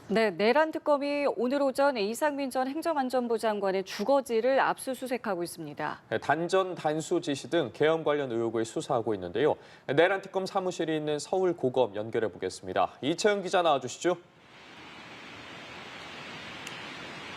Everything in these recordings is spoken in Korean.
네, 내란 특검이 오늘 오전 이상민 전 행정안전부 장관의 주거지를 압수수색하고 있습니다. 단전 단수 지시 등 계엄 관련 의혹을 수사하고 있는데요. 내란 특검 사무실이 있는 서울고검 연결해 보겠습니다. 이채영 기자 나와주시죠.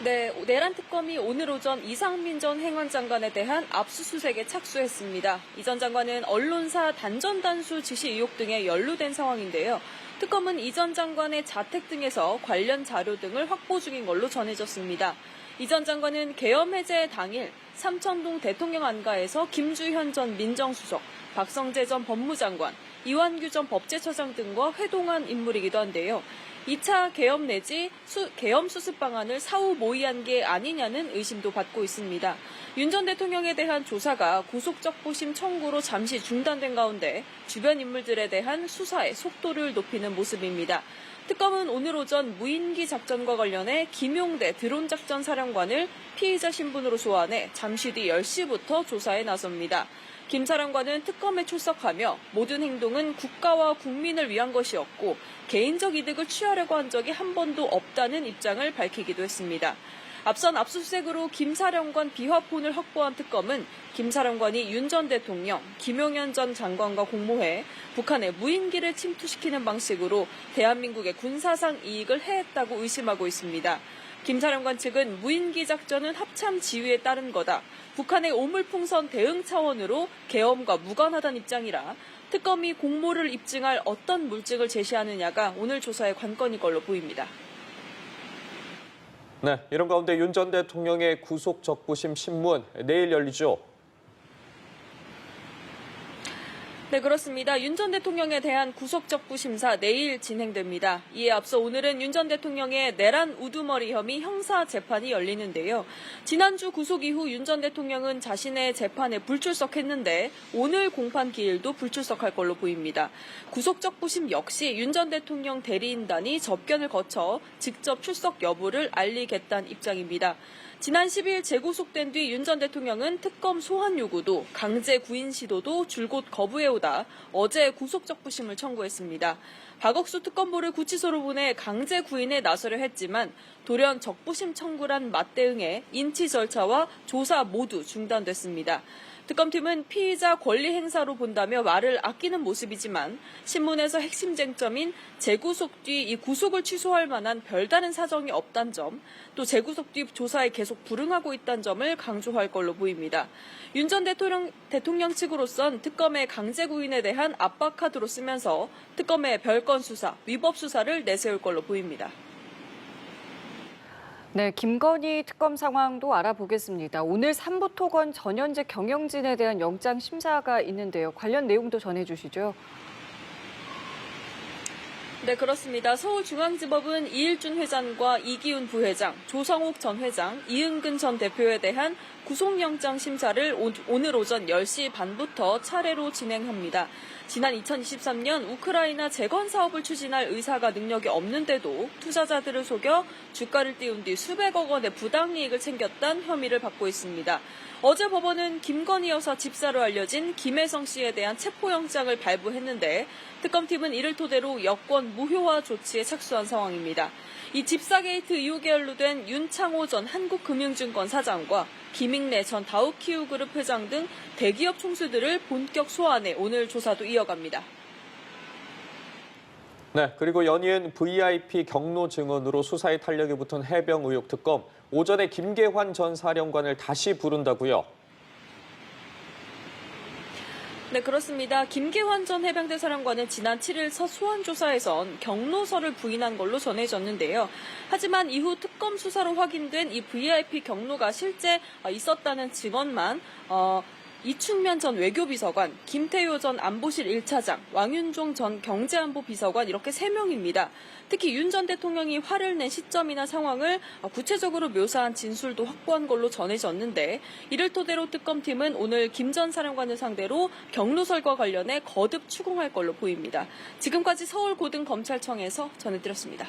네, 내란 특검이 오늘 오전 이상민 전 행안장관에 대한 압수수색에 착수했습니다. 이 전 장관은 언론사 단전 단수 지시 의혹 등에 연루된 상황인데요. 특검은 이 전 장관의 자택 등에서 관련 자료 등을 확보 중인 걸로 전해졌습니다. 이 전 장관은 계엄 해제 당일 삼천동 대통령 안가에서 김주현 전 민정수석, 박성재 전 법무장관, 이완규 전 법제처장 등과 회동한 인물이기도 한데요. 2차 계엄 내지 계엄 수습 방안을 사후 모의한 게 아니냐는 의심도 받고 있습니다. 윤 전 대통령에 대한 조사가 구속적부심 청구로 잠시 중단된 가운데 주변 인물들에 대한 수사의 속도를 높이는 모습입니다. 특검은 오늘 오전 무인기 작전과 관련해 김용대 드론작전 사령관을 피의자 신분으로 소환해 잠시 뒤 10시부터 조사에 나섭니다. 김 사령관은 특검에 출석하며 모든 행동은 국가와 국민을 위한 것이었고 개인적 이득을 취하려고 한 적이 한 번도 없다는 입장을 밝히기도 했습니다. 앞선 압수수색으로 김 사령관 비화폰을 확보한 특검은 김 사령관이 윤 전 대통령, 김용현 전 장관과 공모해 북한의 무인기를 침투시키는 방식으로 대한민국의 군사상 이익을 해했다고 의심하고 있습니다. 김 사령관 측은 무인기 작전은 합참 지휘에 따른 거다. 북한의 오물풍선 대응 차원으로 계엄과 무관하다는 입장이라 특검이 공모를 입증할 어떤 물증을 제시하느냐가 오늘 조사의 관건일 걸로 보입니다. 네, 이런 가운데 윤 전 대통령의 구속 적부심 신문 내일 열리죠. 네, 그렇습니다. 윤 전 대통령에 대한 구속적부 심사 내일 진행됩니다. 이에 앞서 오늘은 윤 전 대통령의 내란 우두머리 혐의 형사 재판이 열리는데요. 지난주 구속 이후 윤 전 대통령은 자신의 재판에 불출석했는데 오늘 공판 기일도 불출석할 걸로 보입니다. 구속적부심 역시 윤 전 대통령 대리인단이 접견을 거쳐 직접 출석 여부를 알리겠다는 입장입니다. 지난 10일 재구속된 뒤 윤 전 대통령은 특검 소환 요구도 강제 구인 시도도 줄곧 거부해오다 어제 구속적부심을 청구했습니다. 박억수 특검보를 구치소로 보내 강제 구인에 나서려 했지만 돌연 적부심 청구란 맞대응에 인치 절차와 조사 모두 중단됐습니다. 특검팀은 피의자 권리 행사로 본다며 말을 아끼는 모습이지만 신문에서 핵심 쟁점인 재구속 뒤 이 구속을 취소할 만한 별다른 사정이 없다는 점, 또 재구속 뒤 조사에 계속 불응하고 있다는 점을 강조할 걸로 보입니다. 윤 전 대통령 측으로선 특검의 강제 구인에 대한 압박 카드로 쓰면서 특검의 별건 수사, 위법 수사를 내세울 걸로 보입니다. 네, 김건희 특검 상황도 알아보겠습니다. 오늘 삼부토건 전현직 경영진에 대한 영장 심사가 있는데요. 관련 내용도 전해주시죠. 네, 그렇습니다. 서울중앙지법은 이일준 회장과 이기훈 부회장, 조성욱 전 회장, 이은근 전 대표에 대한 구속영장 심사를 오늘 오전 10시 반부터 차례로 진행합니다. 지난 2023년 우크라이나 재건 사업을 추진할 의사가 능력이 없는데도 투자자들을 속여 주가를 띄운 뒤 수백억 원의 부당이익을 챙겼다는 혐의를 받고 있습니다. 어제 법원은 김건희 여사 집사로 알려진 김혜성 씨에 대한 체포영장을 발부했는데 특검팀은 이를 토대로 여권 무효화 조치에 착수한 상황입니다. 이 집사 게이트 의혹에 연루된 윤창호 전 한국금융증권 사장과 김익래 전 다우키우그룹 회장 등 대기업 총수들을 본격 소환해 오늘 조사도 이어갑니다. 네, 그리고 연이은 VIP 경로 증언으로 수사에 탄력이 붙은 해병 의혹 특검, 오전에 김계환 전 사령관을 다시 부른다고요? 네, 그렇습니다. 김계환 전 해병대 사령관은 지난 7일 첫 소환 조사에선 경로서를 부인한 걸로 전해졌는데요. 하지만 이후 특검 수사로 확인된 이 VIP 경로가 실제 있었다는 증언만 이충면 전 외교비서관, 김태효 전 안보실 1차장, 왕윤종 전 경제안보비서관 이렇게 3명입니다. 특히 윤 전 대통령이 화를 낸 시점이나 상황을 구체적으로 묘사한 진술도 확보한 걸로 전해졌는데 이를 토대로 특검팀은 오늘 김 전 사령관을 상대로 경로설과 관련해 거듭 추궁할 걸로 보입니다. 지금까지 서울고등검찰청에서 전해드렸습니다.